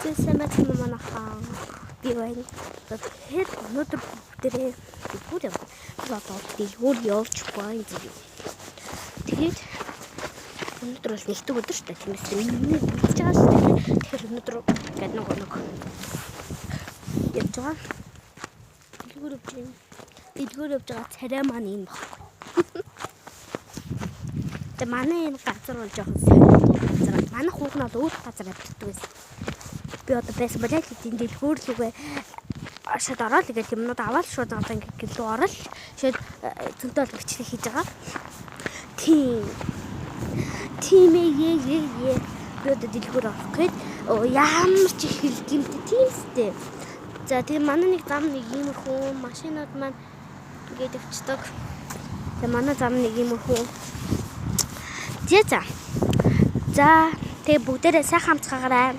Сайн байна уу манайхаа. Би байна. Тэгэхээр өнөөдөр бүгдээрээ дэлгүүр явна. Одоо дэлгүүр явж байна зү. Тэгээд өнөөдөр бол нэгдэг өдөр шүү дээ. Тиймээс миний мэдчихэж байгаа шүү дээ. Тэгэхээр өнөөдөр гэдэг нэг явж байгаа. Дэлгүүр явж байгаа царай маань юм баггүй. Тэгээ манай энэ газар бол жоохон сайн газар. Манай хүүхэн бол өөр газар амьддаг байсан. Би одоо байсан бол яг энэ дэлгүүр лүгээ шууд ороод ингээд юмнууд аваад шууд одоо ингээд гэлөө орол шууд зөнтөл бичлэг хийж байгаа. Тийм ээ. Би одоо дэлгүүр орох гээд ямар ч их гэмтэй тиймстэй. За тэгээ манай нэг зам нэг иймэрхүү машинууд маань ингээд өвчдөг. Тэгээ манай зам нэг иймэрхүү. За тэгээ бүгдээрээ сайхан хамтгаагаарай.